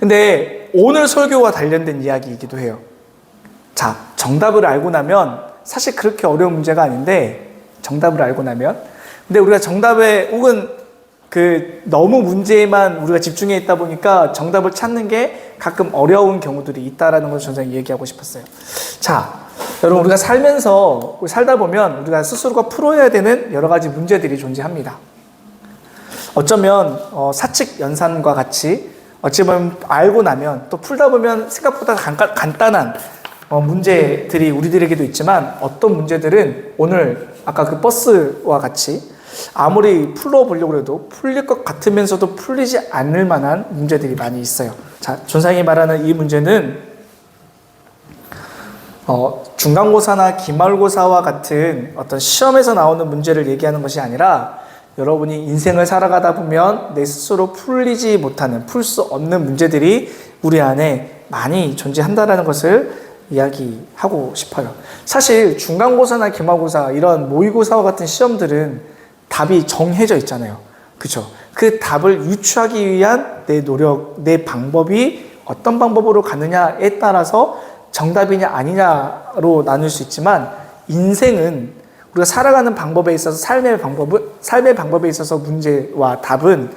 근데 오늘 설교와 관련된 이야기이기도 해요. 자, 정답을 알고 나면 사실 그렇게 어려운 문제가 아닌데, 정답을 알고 나면, 근데 우리가 정답에 혹은 너무 문제에만 우리가 집중해 있다 보니까 정답을 찾는 게 가끔 어려운 경우들이 있다라는 것을 저는 얘기하고 싶었어요. 자, 여러분, 우리가 살다 보면 우리가 스스로가 풀어야 되는 여러 가지 문제들이 존재합니다. 어쩌면 사칙 연산과 같이 어찌 보면 알고 나면 또 풀다 보면 생각보다 간단한 문제들이 우리들에게도 있지만, 어떤 문제들은 오늘 아까 그 버스와 같이 아무리 풀어보려고 해도 풀릴 것 같으면서도 풀리지 않을 만한 문제들이 많이 있어요. 자, 존상이 말하는 이 문제는 중간고사나 기말고사와 같은 어떤 시험에서 나오는 문제를 얘기하는 것이 아니라, 여러분이 인생을 살아가다 보면 내 스스로 풀 수 없는 문제들이 우리 안에 많이 존재한다는 것을 이야기하고 싶어요. 사실 중간고사나 기말고사, 이런 모의고사와 같은 시험들은 답이 정해져 있잖아요. 그렇죠? 그 답을 유추하기 위한 내 노력, 내 방법이 어떤 방법으로 가느냐에 따라서 정답이냐 아니냐로 나눌 수 있지만, 인생은 우리가 살아가는 방법에 있어서 삶의 방법에 있어서 문제와 답은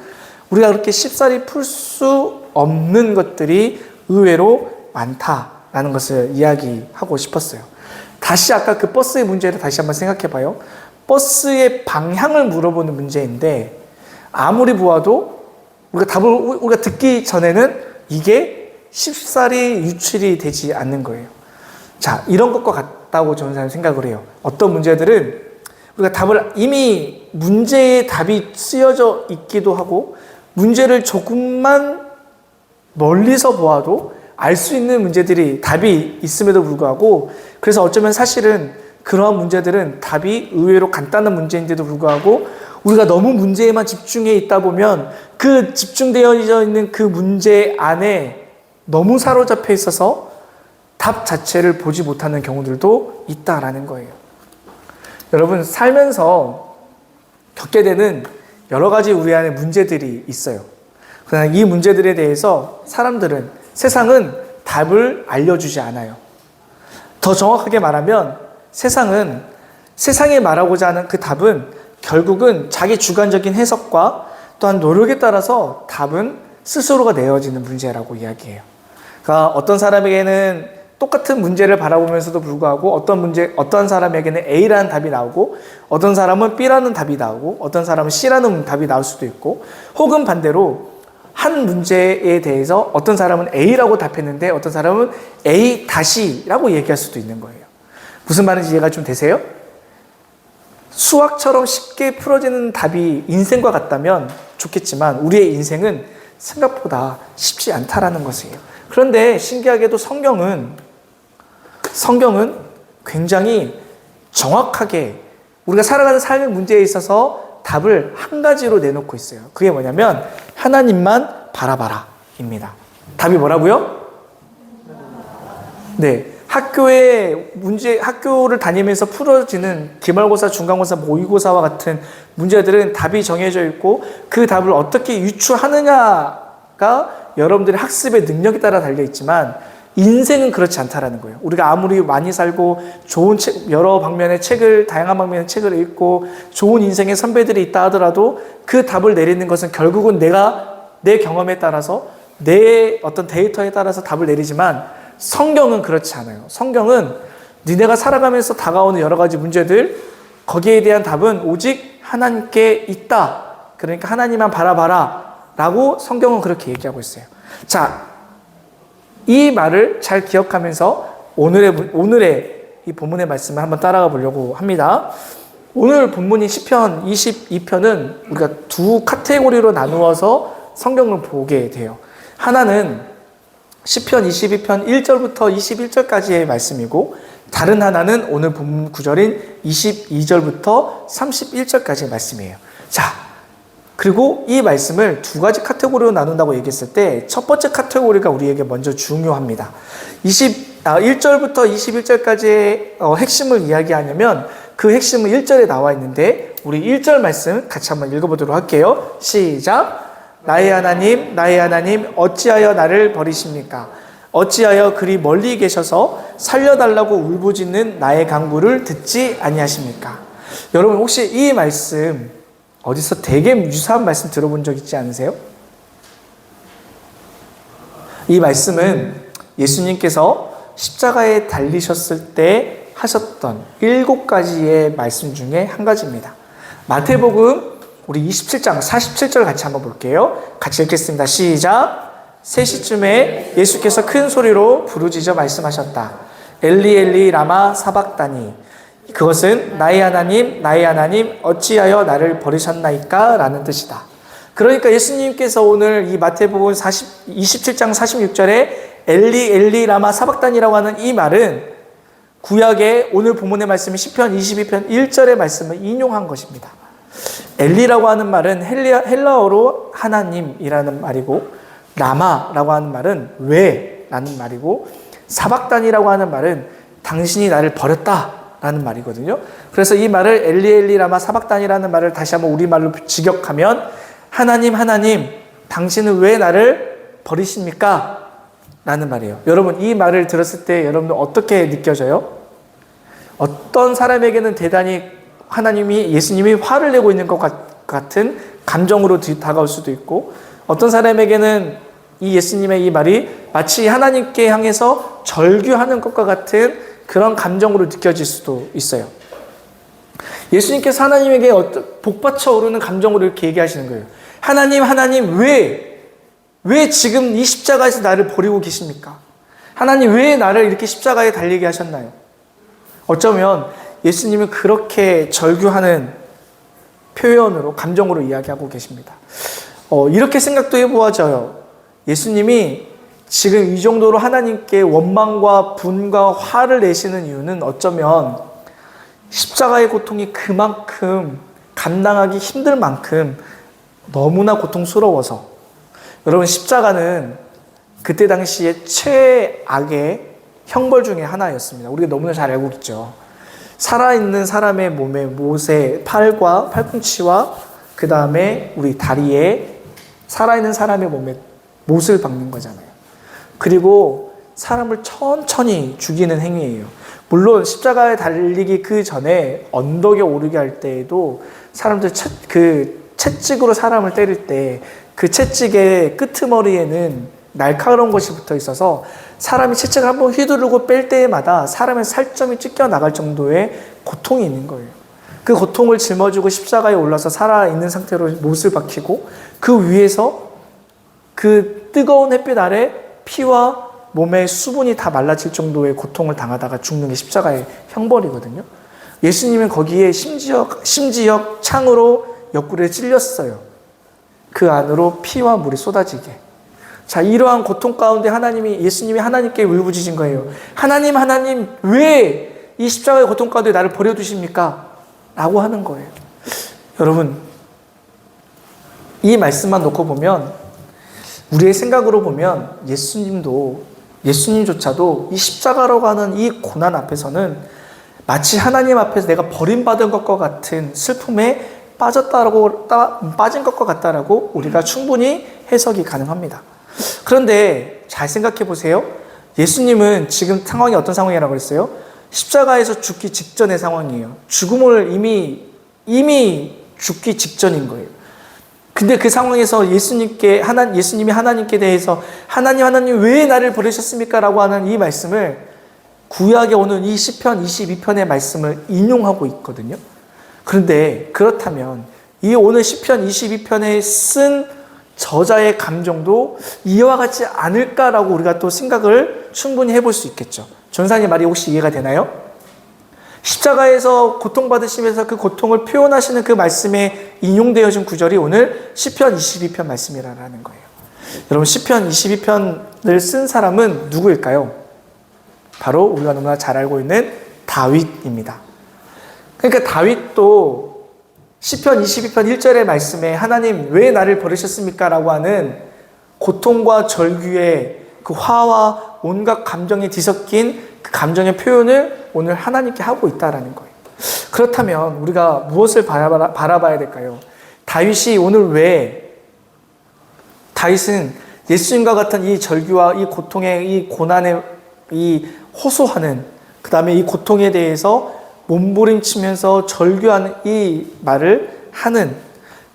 우리가 그렇게 쉽사리 풀 수 없는 것들이 의외로 많다라는 것을 이야기하고 싶었어요. 다시 아까 그 버스의 문제를 다시 한번 생각해 봐요. 버스의 방향을 물어보는 문제인데, 아무리 보아도 우리가 듣기 전에는 이게 쉽사리 유출이 되지 않는 거예요. 자, 이런 것과 같다고 저는 생각을 해요. 어떤 문제들은 우리가 이미 문제의 답이 쓰여져 있기도 하고, 문제를 조금만 멀리서 보아도 알 수 있는 문제들이 답이 있음에도 불구하고, 그래서 어쩌면 사실은 그러한 문제들은 답이 의외로 간단한 문제인데도 불구하고 우리가 너무 문제에만 집중해 있다 보면 그 집중되어 있는 그 문제 안에 너무 사로잡혀 있어서 답 자체를 보지 못하는 경우들도 있다라는 거예요. 여러분, 살면서 겪게 되는 여러 가지 우리 안에 문제들이 있어요. 그러나 이 문제들에 대해서 세상은 답을 알려주지 않아요. 더 정확하게 말하면 세상이 말하고자 하는 그 답은 결국은 자기 주관적인 해석과 또한 노력에 따라서 답은 스스로가 내어지는 문제라고 이야기해요. 그러니까 어떤 사람에게는 똑같은 문제를 바라보면서도 불구하고 어떤 사람에게는 A라는 답이 나오고, 어떤 사람은 B라는 답이 나오고, 어떤 사람은 C라는 답이 나올 수도 있고, 혹은 반대로 한 문제에 대해서 어떤 사람은 A라고 답했는데 어떤 사람은 A-라고 얘기할 수도 있는 거예요. 무슨 말인지 이해가 좀 되세요? 수학처럼 쉽게 풀어지는 답이 인생과 같다면 좋겠지만, 우리의 인생은 생각보다 쉽지 않다라는 것이에요. 그런데 신기하게도 성경은 굉장히 정확하게 우리가 살아가는 삶의 문제에 있어서 답을 한 가지로 내놓고 있어요. 그게 뭐냐면 하나님만 바라봐라 입니다. 답이 뭐라고요? 네, 학교를 다니면서 풀어지는 기말고사, 중간고사, 모의고사와 같은 문제들은 답이 정해져 있고, 그 답을 어떻게 유추하느냐가 여러분들의 학습의 능력에 따라 달려있지만, 인생은 그렇지 않다라는 거예요. 우리가 아무리 많이 살고 좋은 책, 다양한 방면의 책을 읽고 좋은 인생의 선배들이 있다 하더라도 그 답을 내리는 것은 결국은 내 경험에 따라서, 내 어떤 데이터에 따라서 답을 내리지만, 성경은 그렇지 않아요. 성경은 니네가 살아가면서 다가오는 여러 가지 문제들, 거기에 대한 답은 오직 하나님께 있다. 그러니까 하나님만 바라봐라 라고 성경은 그렇게 얘기하고 있어요. 자, 이 말을 잘 기억하면서 오늘의 이 본문의 말씀을 한번 따라가 보려고 합니다. 오늘 본문인 시편 22편은 우리가 두 카테고리로 나누어서 성경을 보게 돼요. 하나는 시편 22편 1절부터 21절까지의 말씀이고, 다른 하나는 오늘 본문 구절인 22절부터 31절까지의 말씀이에요. 자, 그리고 이 말씀을 두 가지 카테고리로 나눈다고 얘기했을 때, 첫 번째 카테고리가 우리에게 먼저 중요합니다. 1절부터 21절까지의 핵심을 이야기하냐면 그 핵심은 1절에 나와 있는데, 우리 1절 말씀 같이 한번 읽어보도록 할게요. 시작! 나의 하나님, 어찌하여 나를 버리십니까? 어찌하여 그리 멀리 계셔서 살려달라고 울부짖는 나의 간구를 듣지 아니하십니까? 여러분 혹시 이 말씀 어디서 되게 유사한 말씀 들어본 적 있지 않으세요? 이 말씀은 예수님께서 십자가에 달리셨을 때 하셨던 7가지의 말씀 중에 한 가지입니다. 마태복음 우리 27장 47절 같이 한번 볼게요. 같이 읽겠습니다. 시작. 3시쯤에 예수께서 큰 소리로 부르짖어 말씀하셨다. 엘리 엘리 라마 사박다니. 그것은 나의 하나님 어찌하여 나를 버리셨나이까? 라는 뜻이다. 그러니까 예수님께서 오늘 이 마태복음 27장 46절에 엘리 엘리 라마 사박단이라고 하는 이 말은 구약의 오늘 본문의 말씀인 시편 22편 1절의 말씀을 인용한 것입니다. 엘리라고 하는 말은 헬라어로 하나님이라는 말이고, 라마라고 하는 말은 왜라는 말이고, 사박단이라고 하는 말은 당신이 나를 버렸다라는 말이거든요. 그래서 이 말을 엘리 엘리 라마 사박단이라는 말을 다시 한번 우리말로 직역하면 하나님 당신은 왜 나를 버리십니까? 라는 말이에요. 여러분 이 말을 들었을 때 여러분들 어떻게 느껴져요? 어떤 사람에게는 대단히 예수님이 화를 내고 있는 것 같은 감정으로 다가올 수도 있고, 어떤 사람에게는 이 예수님의 이 말이 마치 하나님께 향해서 절규하는 것과 같은 그런 감정으로 느껴질 수도 있어요. 예수님께서 하나님에게 복받쳐 오르는 감정으로 이렇게 얘기하시는 거예요. 하나님 왜 지금 이 십자가에서 나를 버리고 계십니까? 하나님 왜 나를 이렇게 십자가에 달리게 하셨나요? 어쩌면 예수님은 그렇게 절규하는 표현으로, 감정으로 이야기하고 계십니다. 이렇게 생각도 해보아져요. 예수님이 지금 이 정도로 하나님께 원망과 분과 화를 내시는 이유는 어쩌면 십자가의 고통이 그만큼 감당하기 힘들 만큼 너무나 고통스러워서, 여러분 십자가는 그때 당시에 최악의 형벌 중에 하나였습니다. 우리가 너무나 잘 알고 있죠. 살아있는 사람의 몸에 못에 팔과 팔꿈치와 그 다음에 우리 다리에 살아있는 사람의 몸에 못을 박는 거잖아요. 그리고 사람을 천천히 죽이는 행위예요. 물론 십자가에 달리기 그 전에 언덕에 오르게 할 때에도 사람들 채찍으로 사람을 때릴 때 그 채찍의 끄트머리에는 날카로운 것이 붙어 있어서 사람이 채찍을 한번 휘두르고 뺄 때마다 사람의 살점이 찢겨 나갈 정도의 고통이 있는 거예요. 그 고통을 짊어지고 십자가에 올라서 살아있는 상태로 못을 박히고, 그 위에서 그 뜨거운 햇빛 아래 피와 몸의 수분이 다 말라질 정도의 고통을 당하다가 죽는 게 십자가의 형벌이거든요. 예수님은 거기에 심지어 창으로 옆구리에 찔렸어요. 그 안으로 피와 물이 쏟아지게. 자, 이러한 고통 가운데 예수님이 하나님께 울부짖은 거예요. 하나님 왜 이 십자가의 고통 가운데 나를 버려두십니까? 라고 하는 거예요. 여러분 이 말씀만 놓고 보면, 우리의 생각으로 보면 예수님조차도 이 십자가라고 하는 이 고난 앞에서는 마치 하나님 앞에서 내가 버림받은 것과 같은 슬픔에 빠진 것과 같다라고 우리가 충분히 해석이 가능합니다. 그런데 잘 생각해 보세요. 예수님은 지금 상황이 어떤 상황이라고 그랬어요? 십자가에서 죽기 직전의 상황이에요. 죽음을 이미 죽기 직전인 거예요. 근데 그 상황에서 예수님이 하나님께 대해서 하나님 왜 나를 버리셨습니까? 라고 하는 이 말씀을 구약에 오는 이 시편 22편의 말씀을 인용하고 있거든요. 그런데 그렇다면 이 오늘 시편 22편에 쓴 저자의 감정도 이와 같지 않을까라고 우리가 또 생각을 충분히 해볼 수 있겠죠. 전사님 말이 혹시 이해가 되나요? 십자가에서 고통받으시면서 그 고통을 표현하시는 그 말씀에 인용되어진 구절이 오늘 시편 22편 말씀이라는 거예요. 여러분 시편 22편을 쓴 사람은 누구일까요? 바로 우리가 너무나 잘 알고 있는 다윗입니다. 그러니까 다윗도 시편 22편 1절의 말씀에 하나님 왜 나를 버리셨습니까? 라고 하는 고통과 절규의 그 화와 온갖 감정이 뒤섞인 그 감정의 표현을 오늘 하나님께 하고 있다는 거예요. 그렇다면 우리가 무엇을 바라봐야 될까요? 다윗이 오늘 왜 다윗은 예수님과 같은 이 절규와 이 고통의 이 고난의 이 호소하는, 그 다음에 이 고통에 대해서 몸부림치면서 절규하는 이 말을 하는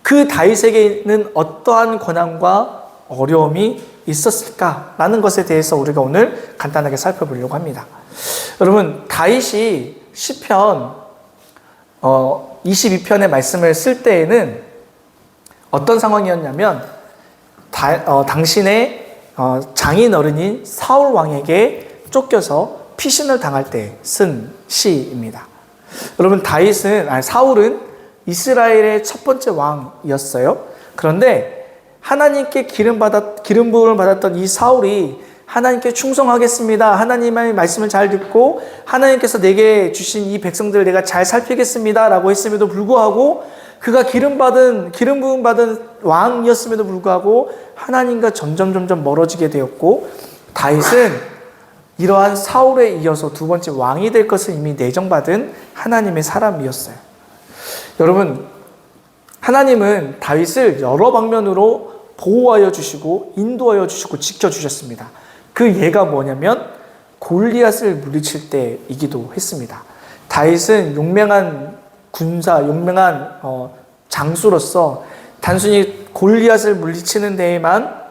그 다윗에게는 어떠한 고난과 어려움이 있었을까라는 것에 대해서 우리가 오늘 간단하게 살펴보려고 합니다. 여러분, 다윗이 시편 22편의 말씀을 쓸 때에는 어떤 상황이었냐면 당신의 장인 어른인 사울 왕에게 쫓겨서 피신을 당할 때 쓴 시입니다. 여러분, 사울은 이스라엘의 첫 번째 왕이었어요. 그런데 하나님께 기름 부음을 받았던 이 사울이 하나님께 충성하겠습니다, 하나님의 말씀을 잘 듣고 하나님께서 내게 주신 이 백성들을 내가 잘 살피겠습니다 라고 했음에도 불구하고, 그가 기름 부음 받은 왕이었음에도 불구하고 하나님과 점점 멀어지게 되었고, 다윗은 이러한 사울에 이어서 두 번째 왕이 될 것을 이미 내정받은 하나님의 사람이었어요. 여러분, 하나님은 다윗을 여러 방면으로 보호하여 주시고 인도하여 주시고 지켜주셨습니다. 그 예가 뭐냐면 골리앗을 물리칠 때이기도 했습니다. 다윗은 용맹한 군사, 용맹한 장수로서 단순히 골리앗을 물리치는 데에만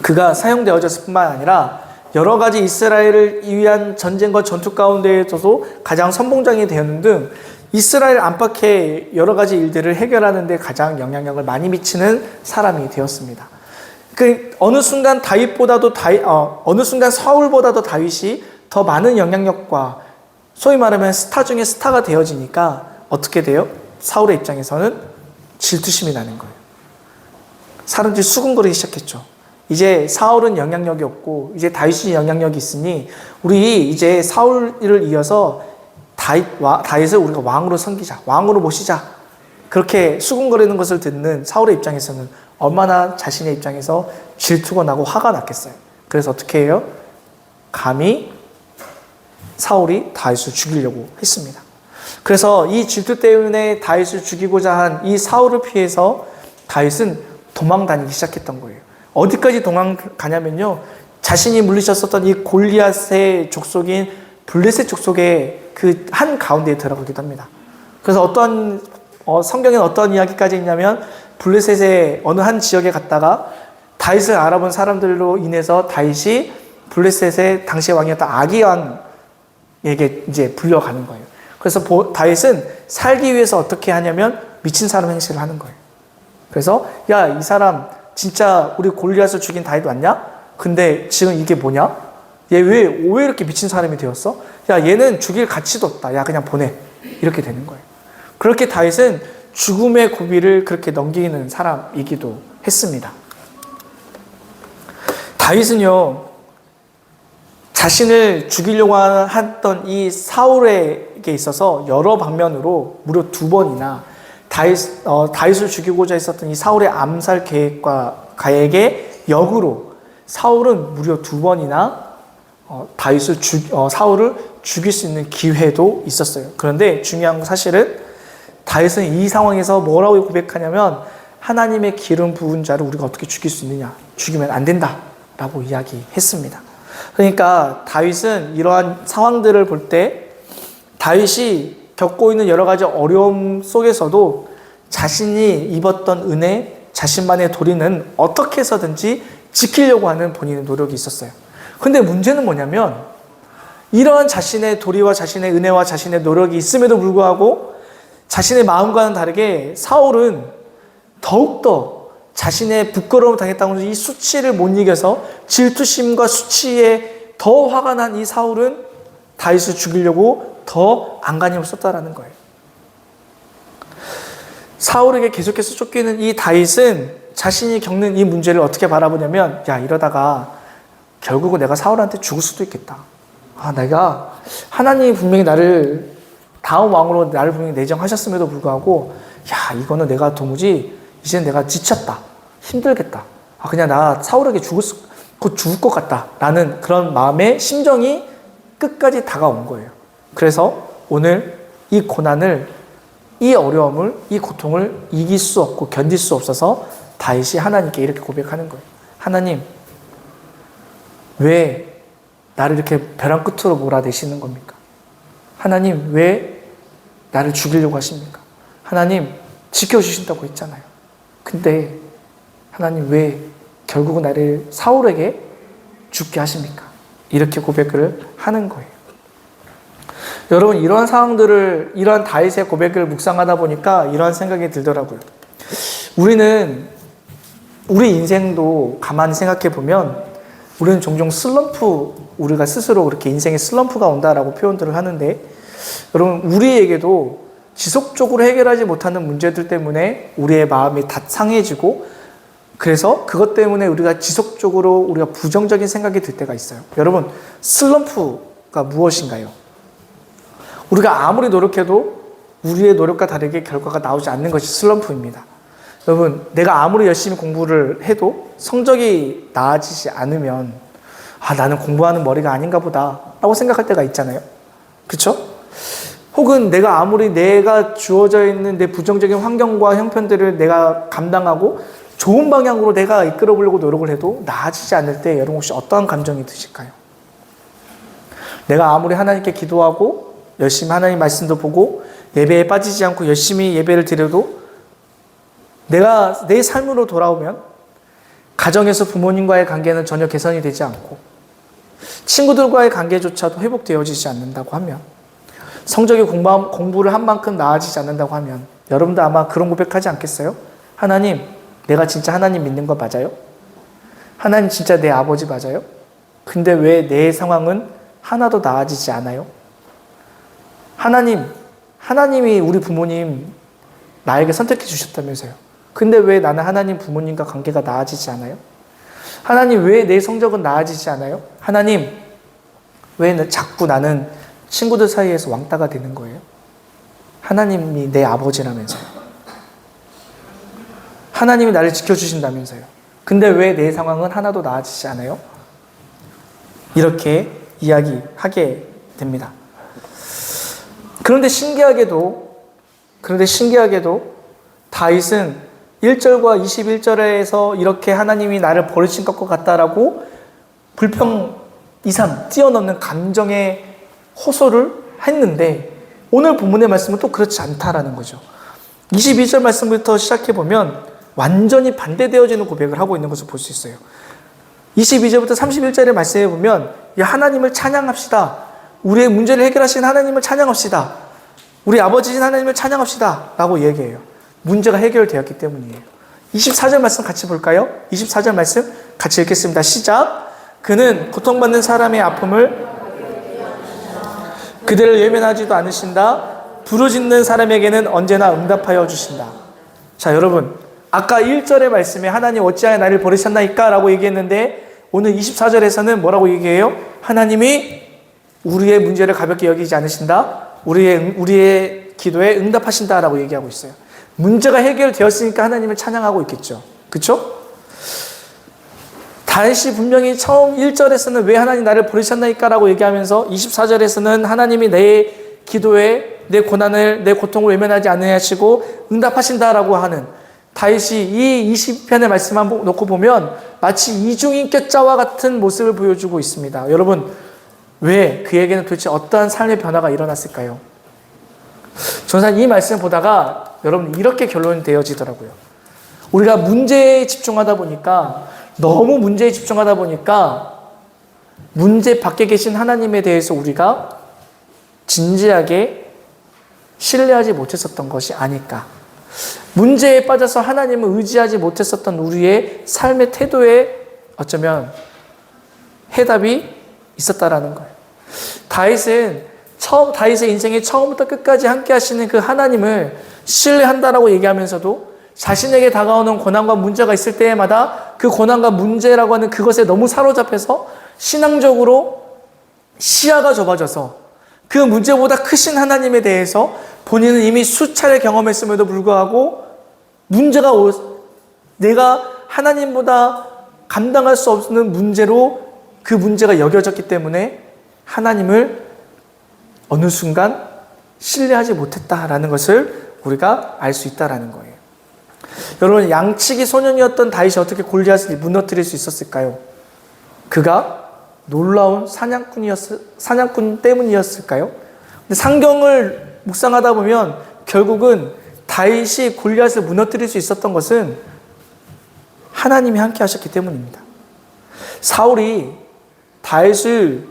그가 사용되어졌을 뿐만 아니라 여러 가지 이스라엘을 위한 전쟁과 전투 가운데에서도 가장 선봉장이 되었는 등 이스라엘 안팎의 여러 가지 일들을 해결하는 데 가장 영향력을 많이 미치는 사람이 되었습니다. 어느 순간 사울보다도 다윗이 더 많은 영향력과 소위 말하면 스타 중에 스타가 되어지니까 어떻게 돼요? 사울의 입장에서는 질투심이 나는 거예요. 사람들이 수군거리기 시작했죠. 이제 사울은 영향력이 없고 이제 다윗이 영향력이 있으니 우리 이제 사울을 이어서 다윗을 우리가 왕으로 섬기자, 왕으로 모시자, 그렇게 수군거리는 것을 듣는 사울의 입장에서는 얼마나 자신의 입장에서 질투가 나고 화가 났겠어요. 그래서 어떻게 해요? 감히 사울이 다윗을 죽이려고 했습니다. 그래서 이 질투 때문에 다윗을 죽이고자 한 이 사울을 피해서 다윗은 도망 다니기 시작했던 거예요. 어디까지 도망가냐면요, 자신이 물리쳤었던 이 골리앗의 족속인 블레셋 족속의 그 한 가운데에 들어가기도 합니다. 그래서 성경에는 어떤 이야기까지 있냐면 블레셋의 어느 한 지역에 갔다가 다윗을 알아본 사람들로 인해서 다윗이 블레셋의 당시의 왕이었던 아기 왕에게 이제 불려가는 거예요. 그래서 다윗은 살기 위해서 어떻게 하냐면 미친 사람 행세를 하는 거예요. 그래서 야, 이 사람 진짜 우리 골리앗을 죽인 다윗 왔냐? 근데 지금 이게 뭐냐? 얘 왜 이렇게 미친 사람이 되었어? 야, 얘는 죽일 가치도 없다. 야, 그냥 보내. 이렇게 되는 거예요. 그렇게 다윗은 죽음의 고비를 그렇게 넘기는 사람이기도 했습니다. 다윗은요, 자신을 죽이려고 했던 이 사울에게 있어서 여러 방면으로 무려 2번이나 다윗을 죽이고자 했었던 이 사울의 암살 계획의 역으로 사울은 무려 2번이나 사울을 죽일 수 있는 기회도 있었어요. 그런데 중요한 사실은 다윗은 이 상황에서 뭐라고 고백하냐면 하나님의 기름 부은 자를 우리가 어떻게 죽일 수 있느냐, 죽이면 안 된다 라고 이야기했습니다. 그러니까 다윗은 이러한 상황들을 볼 때 다윗이 겪고 있는 여러 가지 어려움 속에서도 자신이 입었던 은혜, 자신만의 도리는 어떻게 해서든지 지키려고 하는 본인의 노력이 있었어요. 근데 문제는 뭐냐면 이러한 자신의 도리와 자신의 은혜와 자신의 노력이 있음에도 불구하고 자신의 마음과는 다르게 사울은 더욱더 자신의 부끄러움을 당했다고 해서 이 수치를 못 이겨서 질투심과 수치에 더 화가 난 이 사울은 다윗을 죽이려고 더 안간힘을 썼다라는 거예요. 사울에게 계속해서 쫓기는 이 다윗은 자신이 겪는 이 문제를 어떻게 바라보냐면, 야, 이러다가 결국은 내가 사울한테 죽을 수도 있겠다. 하나님이 분명히 다음 왕으로 나를 분명히 내정하셨음에도 불구하고, 야, 이거는 내가 도무지 이제는 내가 지쳤다, 힘들겠다, 그냥 나 사울에게 곧 죽을 것 같다 라는 그런 마음의 심정이 끝까지 다가온 거예요. 그래서 오늘 이 고난을, 이 어려움을, 이 고통을 이길 수 없고 견딜 수 없어서 다윗이 하나님께 이렇게 고백하는 거예요. 하나님, 왜 나를 이렇게 벼랑 끝으로 몰아내시는 겁니까? 하나님, 왜 나를 죽이려고 하십니까? 하나님, 지켜주신다고 했잖아요. 근데 하나님, 왜 결국은 나를 사울에게 죽게 하십니까? 이렇게 고백을 하는 거예요. 여러분, 이러한 상황들을, 이러한 다윗의 고백을 묵상하다 보니까 이러한 생각이 들더라고요. 우리는 우리 인생도 가만히 생각해 보면 우리는 종종 우리가 스스로 그렇게 인생에 슬럼프가 온다라고 표현들을 하는데, 여러분, 우리에게도 지속적으로 해결하지 못하는 문제들 때문에 우리의 마음이 상해지고, 그래서 그것 때문에 우리가 지속적으로 우리가 부정적인 생각이 들 때가 있어요. 여러분, 슬럼프가 무엇인가요? 우리가 아무리 노력해도 우리의 노력과 다르게 결과가 나오지 않는 것이 슬럼프입니다. 여러분, 내가 아무리 열심히 공부를 해도 성적이 나아지지 않으면 나는 공부하는 머리가 아닌가 보다 라고 생각할 때가 있잖아요. 그렇죠? 혹은 내가 주어져 있는 내 부정적인 환경과 형편들을 내가 감당하고 좋은 방향으로 내가 이끌어 보려고 노력을 해도 나아지지 않을 때 여러분 혹시 어떠한 감정이 드실까요? 내가 아무리 하나님께 기도하고 열심히 하나님 말씀도 보고 예배에 빠지지 않고 열심히 예배를 드려도 내가 내 삶으로 돌아오면 가정에서 부모님과의 관계는 전혀 개선이 되지 않고 친구들과의 관계조차도 회복되어지지 않는다고 하면, 성적이 공부를 한 만큼 나아지지 않는다고 하면 여러분도 아마 그런 고백하지 않겠어요? 하나님, 내가 진짜 하나님 믿는 거 맞아요? 하나님 진짜 내 아버지 맞아요? 근데 왜 내 상황은 하나도 나아지지 않아요? 하나님이 우리 부모님 나에게 선택해 주셨다면서요. 근데 왜 나는 하나님 부모님과 관계가 나아지지 않아요? 하나님, 왜 내 성적은 나아지지 않아요? 하나님, 왜 자꾸 나는 친구들 사이에서 왕따가 되는 거예요? 하나님이 내 아버지라면서요. 하나님이 나를 지켜주신다면서요. 근데 왜 내 상황은 하나도 나아지지 않아요? 이렇게 이야기하게 됩니다. 그런데 신기하게도 다윗은 1절과 21절에서 이렇게 하나님이 나를 버리신 것 같다라고 불평 이상 뛰어넘는 감정의 호소를 했는데, 오늘 본문의 말씀은 또 그렇지 않다라는 거죠. 22절 말씀부터 시작해보면 완전히 반대되어지는 고백을 하고 있는 것을 볼 수 있어요. 22절부터 31절의 말씀에 보면 하나님을 찬양합시다. 우리의 문제를 해결하신 하나님을 찬양합시다. 우리 아버지신 하나님을 찬양합시다 라고 얘기해요. 문제가 해결되었기 때문이에요. 24절 말씀 같이 볼까요? 24절 말씀 같이 읽겠습니다. 시작. 그는 고통받는 사람의 아픔을 그들을 외면하지도 않으신다. 부르짖는 사람에게는 언제나 응답하여 주신다. 자, 여러분, 아까 1절의 말씀에 하나님 어찌하여 나를 버리셨나이까 라고 얘기했는데, 오늘 24절에서는 뭐라고 얘기해요? 하나님이 우리의 문제를 가볍게 여기지 않으신다. 우리의 기도에 응답하신다 라고 얘기하고 있어요. 문제가 해결되었으니까 하나님을 찬양하고 있겠죠. 그렇죠? 다윗이 분명히 처음 1절에서는 왜 하나님 나를 버리셨나이까 라고 얘기하면서 24절에서는 하나님이 내 기도에 내 고난을, 내 고통을 외면하지 않으시고 응답하신다라고 하는, 다윗이 이 20편의 말씀만 놓고 보면 마치 이중인격자와 같은 모습을 보여주고 있습니다. 여러분, 왜 그에게는 도대체 어떠한 삶의 변화가 일어났을까요? 저는 이 말씀 보다가 여러분 이렇게 결론이 되어지더라고요. 우리가 문제에 집중하다 보니까, 너무 문제에 집중하다 보니까 문제 밖에 계신 하나님에 대해서 우리가 진지하게 신뢰하지 못했었던 것이 아닐까. 문제에 빠져서 하나님을 의지하지 못했었던 우리의 삶의 태도에 어쩌면 해답이 있었다라는 거예요. 다윗의 인생의 처음부터 끝까지 함께 하시는 그 하나님을 신뢰한다라고 얘기하면서도 자신에게 다가오는 고난과 문제가 있을 때마다 그 고난과 문제라고 하는 그것에 너무 사로잡혀서 신앙적으로 시야가 좁아져서 그 문제보다 크신 하나님에 대해서 본인은 이미 수차례 경험했음에도 불구하고 내가 하나님보다 감당할 수 없는 문제로 그 문제가 여겨졌기 때문에 하나님을 어느 순간 신뢰하지 못했다라는 것을 우리가 알 수 있다라는 거예요. 여러분, 양치기 소년이었던 다윗이 어떻게 골리앗을 무너뜨릴 수 있었을까요? 그가 놀라운 사냥꾼 때문이었을까요? 근데 성경을 묵상하다 보면 결국은 다윗이 골리앗을 무너뜨릴 수 있었던 것은 하나님이 함께 하셨기 때문입니다. 사울이 다윗을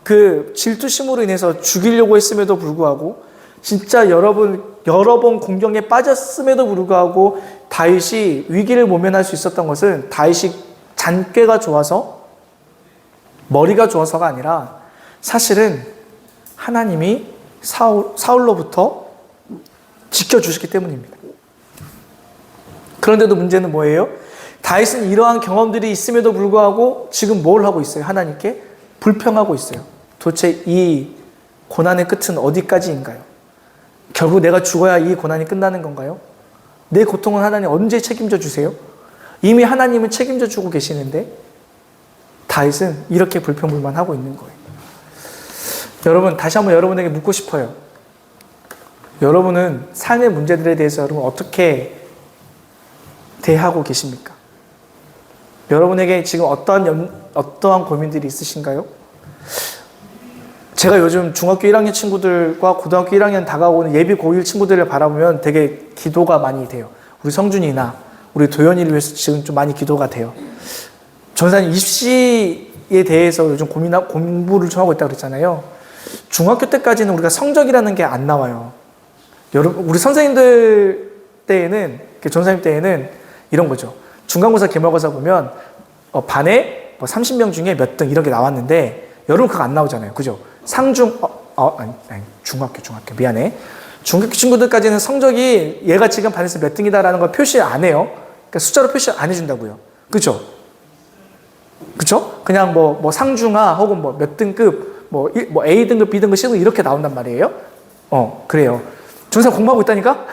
그 질투심으로 인해서 죽이려고 했음에도 불구하고, 진짜 여러 번 공경에 빠졌음에도 불구하고 다윗이 위기를 모면할 수 있었던 것은 다윗이 잔꾀가 좋아서, 머리가 좋아서가 아니라 사실은 하나님이 사울로부터 지켜주셨기 때문입니다. 그런데도 문제는 뭐예요? 다윗은 이러한 경험들이 있음에도 불구하고 지금 뭘 하고 있어요? 하나님께 불평하고 있어요. 도대체 이 고난의 끝은 어디까지인가요? 결국 내가 죽어야 이 고난이 끝나는 건가요? 내 고통은 하나님 언제 책임져 주세요? 이미 하나님은 책임져 주고 계시는데 다윗은 이렇게 불평불만하고 있는 거예요. 여러분, 다시 한번 여러분에게 묻고 싶어요. 여러분은 삶의 문제들에 대해서 여러분 어떻게 대하고 계십니까? 여러분에게 지금 어떠한 고민들이 있으신가요? 제가 요즘 중학교 1학년 친구들과 고등학교 1학년 다가오는 예비 고1 친구들을 바라보면 되게 기도가 많이 돼요. 우리 성준이나 우리 도현이를 위해서 지금 좀 많이 기도가 돼요. 전사님 입시에 대해서 요즘 공부를 좀 하고 있다고 그랬잖아요. 중학교 때까지는 우리가 성적이라는 게 안 나와요. 여러분, 우리 선생님들 때에는, 전사님 때에는 이런 거죠. 중간고사, 기말고사 보면 반에 30명 중에 몇 등 이렇게 나왔는데 여러분 그거 안 나오잖아요. 그죠? 상중, 아니, 중학교, 미안해. 중학교 친구들까지는 성적이 얘가 지금 반에서 몇 등이다라는 걸 표시 안 해요. 그러니까 숫자로 표시 안 해준다고요. 그죠? 그죠? 그냥 상중하 혹은 몇 등급, A등급, B등급, C등급 이렇게 나온단 말이에요. 그래요. 전사 공부하고 있다니까?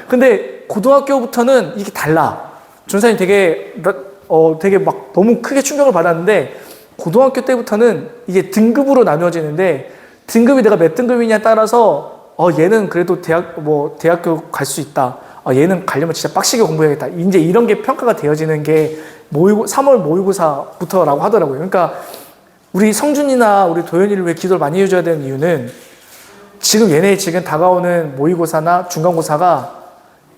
근데 고등학교부터는 이게 달라. 전사님 되게 막 너무 크게 충격을 받았는데, 고등학교 때부터는 이게 등급으로 나누어지는데, 등급이 내가 몇 등급이냐에 따라서, 얘는 그래도 대학교 갈 수 있다. 얘는 가려면 진짜 빡시게 공부해야겠다. 이제 이런 게 평가가 되어지는 게 3월 모의고사부터라고 하더라고요. 그러니까 우리 성준이나 우리 도현이를 왜 기도를 많이 해줘야 되는 이유는 얘네 지금 다가오는 모의고사나 중간고사가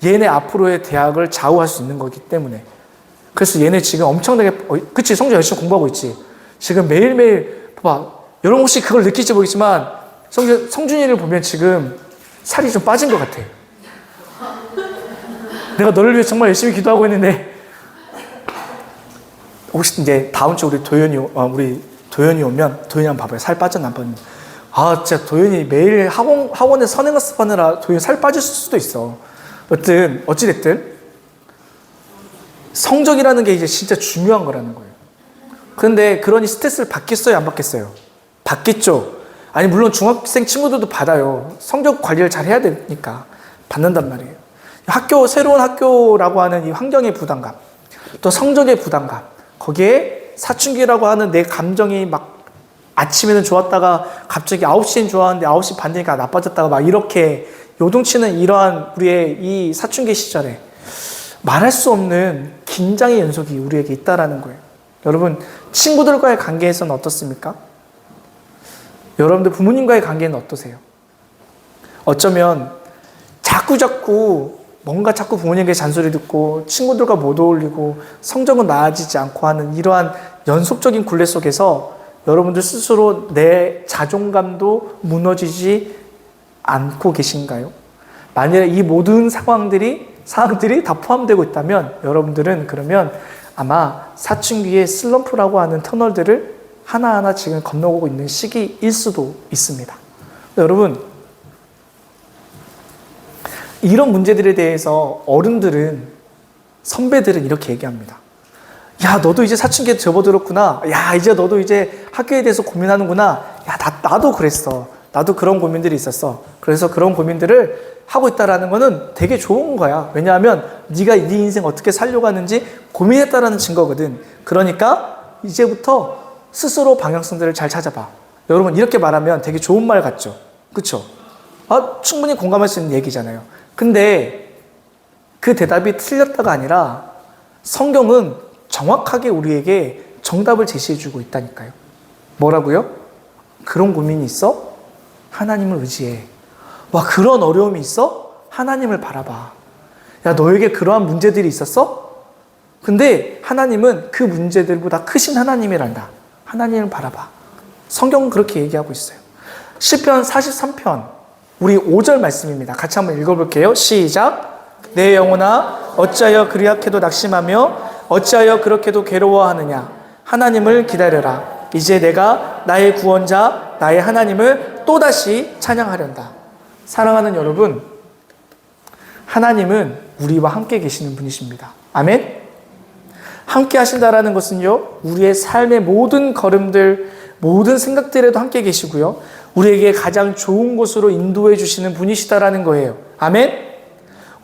얘네 앞으로의 대학을 좌우할 수 있는 거기 때문에. 그래서 얘네 지금 엄청나게, 그치, 성준 열심히 공부하고 있지. 지금 매일매일, 봐봐. 여러분 혹시 그걸 느낄지 모르겠지만, 성준이를 보면 지금 살이 좀 빠진 것 같아. 내가 너를 위해 정말 열심히 기도하고 있는데, 혹시 이제 다음 주 우리 도현이 오면, 도현이 한번 봐봐요. 살 빠졌나 안 빠졌나. 진짜 도현이 매일 학원에 선행학습하느라 도현이 살 빠질 수도 있어. 어찌됐든, 성적이라는 게 이제 진짜 중요한 거라는 거예요. 그런데 그러니 스트레스를 받겠어요? 안 받겠어요? 받겠죠. 아니, 물론 중학생 친구들도 받아요. 성적 관리를 잘 해야 되니까. 받는단 말이에요. 새로운 학교라고 하는 이 환경의 부담감, 또 성적의 부담감, 거기에 사춘기라고 하는 내 감정이 막 아침에는 좋았다가 갑자기 9시엔 좋았는데 9시 반 되니까 나빠졌다가 막 이렇게 요동치는 이러한 우리의 이 사춘기 시절에 말할 수 없는 긴장의 연속이 우리에게 있다라는 거예요. 여러분, 친구들과의 관계에서는 어떻습니까? 여러분들 부모님과의 관계는 어떠세요? 어쩌면 자꾸 부모님에게 잔소리 듣고 친구들과 못 어울리고 성적은 나아지지 않고 하는 이러한 연속적인 굴레 속에서 여러분들 스스로 내 자존감도 무너지지 않고 계신가요? 만약에 이 모든 상황들이 다 포함되고 있다면 여러분들은 그러면 아마 사춘기의 슬럼프라고 하는 터널들을 하나하나 지금 건너고 있는 시기일 수도 있습니다. 여러분, 이런 문제들에 대해서 선배들은 이렇게 얘기합니다. 야, 너도 이제 사춘기에 접어들었구나. 야, 이제 너도 이제 학교에 대해서 고민하는구나. 야, 나도 그랬어. 나도 그런 고민들이 있었어. 그래서 그런 고민들을 하고 있다라는 거는 되게 좋은 거야. 왜냐하면 네가 네 인생 어떻게 살려고 하는지 고민했다라는 증거거든. 그러니까 이제부터 스스로 방향성들을 잘 찾아봐. 여러분, 이렇게 말하면 되게 좋은 말 같죠? 그쵸? 충분히 공감할 수 있는 얘기잖아요. 근데 그 대답이 틀렸다가 아니라 성경은 정확하게 우리에게 정답을 제시해주고 있다니까요. 뭐라고요? 그런 고민이 있어? 하나님을 의지해. 와, 그런 어려움이 있어? 하나님을 바라봐. 야, 너에게 그러한 문제들이 있었어? 근데 하나님은 그 문제들보다 크신 하나님이란다. 하나님을 바라봐. 성경은 그렇게 얘기하고 있어요. 시편 43편 우리 5절 말씀입니다. 같이 한번 읽어볼게요. 시작. 내 영혼아 어찌하여 그리하게도 낙심하며 어찌하여 그렇게도 괴로워하느냐. 하나님을 기다려라. 이제 내가 나의 구원자 나의 하나님을 또다시 찬양하련다. 사랑하는 여러분, 하나님은 우리와 함께 계시는 분이십니다. 아멘? 함께 하신다라는 것은요, 우리의 삶의 모든 걸음들, 모든 생각들에도 함께 계시고요, 우리에게 가장 좋은 곳으로 인도해 주시는 분이시다라는 거예요. 아멘?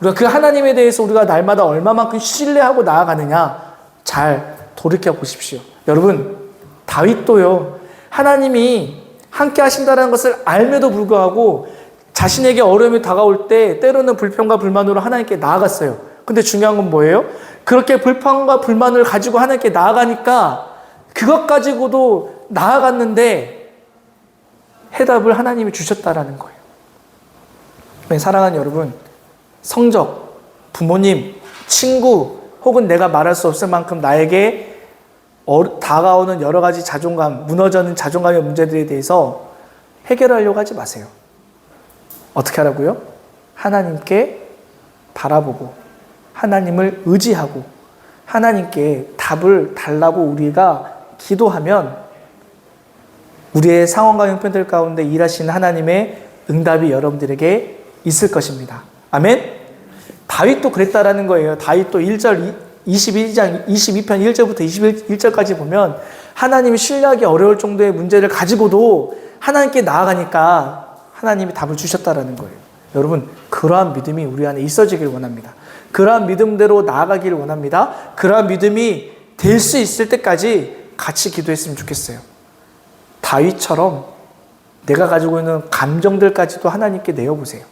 우리가 그 하나님에 대해서 우리가 날마다 얼마만큼 신뢰하고 나아가느냐 잘 돌이켜 보십시오. 여러분, 다윗도요, 하나님이 함께 하신다는 것을 알면도 불구하고 자신에게 어려움이 다가올 때 때로는 불평과 불만으로 하나님께 나아갔어요. 근데 중요한 건 뭐예요? 그렇게 불평과 불만을 가지고 하나님께 나아가니까 그것 가지고도 나아갔는데 해답을 하나님이 주셨다라는 거예요. 사랑하는 여러분, 성적, 부모님, 친구, 혹은 내가 말할 수 없을 만큼 나에게 다가오는 여러 가지 자존감, 무너져는 자존감의 문제들에 대해서 해결하려고 하지 마세요. 어떻게 하라고요? 하나님께 바라보고 하나님을 의지하고 하나님께 답을 달라고 우리가 기도하면 우리의 상황과 형편들 가운데 일하시는 하나님의 응답이 여러분들에게 있을 것입니다. 아멘? 다윗도 그랬다라는 거예요. 다윗도 1절 22장 22편 1절부터 21절까지 보면 하나님이 신뢰하기 어려울 정도의 문제를 가지고도 하나님께 나아가니까 하나님이 답을 주셨다라는 거예요. 여러분, 그러한 믿음이 우리 안에 있어지길 원합니다. 그러한 믿음대로 나아가기를 원합니다. 그러한 믿음이 될 수 있을 때까지 같이 기도했으면 좋겠어요. 다윗처럼 내가 가지고 있는 감정들까지도 하나님께 내어보세요.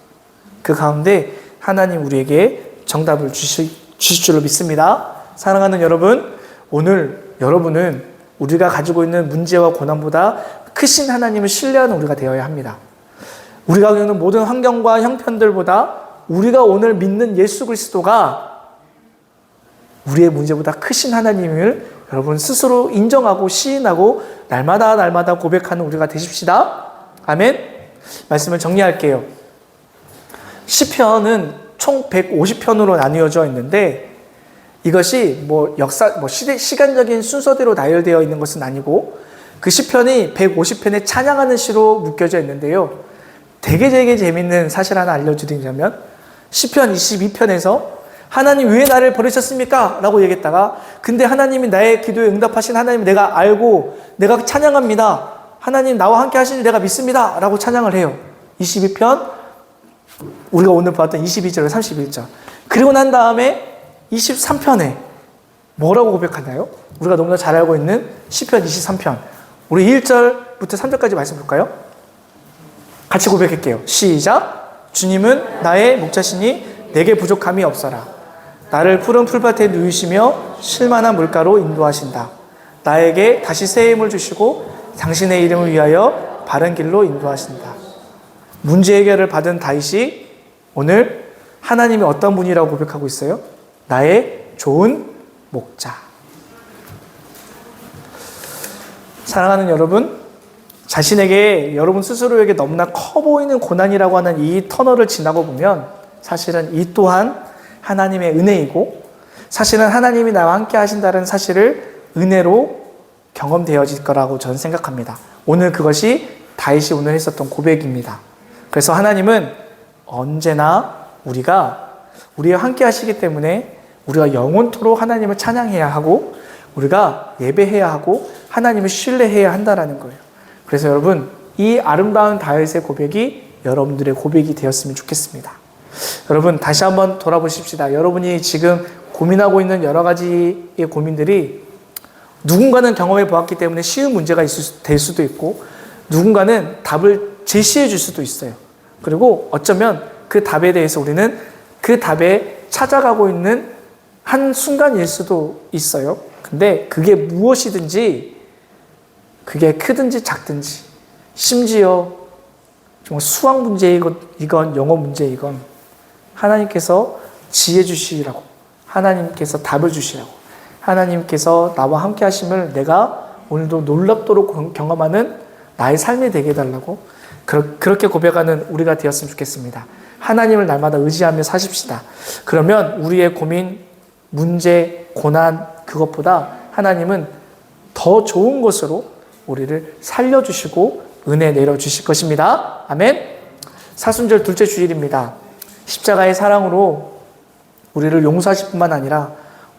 그 가운데 하나님 우리에게 정답을 주실 줄로 믿습니다. 사랑하는 여러분, 오늘 여러분은 우리가 가지고 있는 문제와 고난보다 크신 하나님을 신뢰하는 우리가 되어야 합니다. 우리가 겪는 모든 환경과 형편들보다 우리가 오늘 믿는 예수 그리스도가 우리의 문제보다 크신 하나님을 여러분 스스로 인정하고 시인하고 날마다 고백하는 우리가 되십시다. 아멘. 말씀을 정리할게요. 시편은 총 150편으로 나뉘어져 있는데 이것이 시간적인 순서대로 나열되어 있는 것은 아니고 그 시편이 150편의 찬양하는 시로 묶여져 있는데요. 되게 재밌는 사실 하나 알려드리자면 시편 22편에서 하나님 왜 나를 버리셨습니까? 라고 얘기했다가 근데 하나님이 나의 기도에 응답하신 하나님 내가 알고 내가 찬양합니다. 하나님 나와 함께 하시니 내가 믿습니다. 라고 찬양을 해요. 22편 우리가 오늘 봤던 22절 31절 그리고 난 다음에 23편에 뭐라고 고백하나요? 우리가 너무나 잘 알고 있는 시편 23편 우리 1절부터 3절까지 말씀 볼까요? 같이 고백할게요. 시작. 주님은 나의 목자시니 내게 부족함이 없어라. 나를 푸른 풀밭에 누이시며 쉴만한 물가로 인도하신다. 나에게 다시 새 힘을 주시고 당신의 이름을 위하여 바른 길로 인도하신다. 문제 해결을 받은 다윗이 오늘 하나님이 어떤 분이라고 고백하고 있어요? 나의 좋은 목자. 사랑하는 여러분, 자신에게 여러분 스스로에게 너무나 커 보이는 고난이라고 하는 이 터널을 지나고 보면 사실은 이 또한 하나님의 은혜이고 사실은 하나님이 나와 함께 하신다는 사실을 은혜로 경험되어질 거라고 저는 생각합니다. 오늘 그것이 다윗이 오늘 했었던 고백입니다. 그래서 하나님은 언제나 우리와 함께 하시기 때문에 우리가 영원토록 하나님을 찬양해야 하고 우리가 예배해야 하고 하나님을 신뢰해야 한다는 거예요. 그래서 여러분, 이 아름다운 다윗의 고백이 여러분들의 고백이 되었으면 좋겠습니다. 여러분, 다시 한번 돌아보십시다. 여러분이 지금 고민하고 있는 여러 가지의 고민들이 누군가는 경험해 보았기 때문에 쉬운 문제가 될 수도 있고 누군가는 답을 제시해 줄 수도 있어요. 그리고 어쩌면 그 답에 대해서 우리는 그 답의 찾아가고 있는 한 순간일 수도 있어요. 근데 그게 무엇이든지, 그게 크든지 작든지, 심지어 정말 수학 문제이건 영어 문제이건 하나님께서 지혜 주시라고, 하나님께서 답을 주시라고, 하나님께서 나와 함께 하심을 내가 오늘도 놀랍도록 경험하는 나의 삶이 되게 해달라고, 그렇게 고백하는 우리가 되었으면 좋겠습니다. 하나님을 날마다 의지하며 사십시다. 그러면 우리의 고민, 문제, 고난, 그것보다 하나님은 더 좋은 것으로 우리를 살려주시고 은혜 내려주실 것입니다. 아멘. 사순절 둘째 주일입니다. 십자가의 사랑으로 우리를 용서하실 뿐만 아니라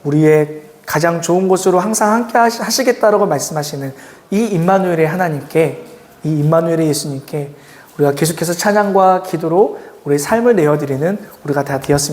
우리의 가장 좋은 것으로 항상 함께 하시겠다라고 말씀하시는 이 임마누엘의 하나님께, 이 임마누엘의 예수님께 우리가 계속해서 찬양과 기도로 우리의 삶을 내어드리는 우리가 다 되었으면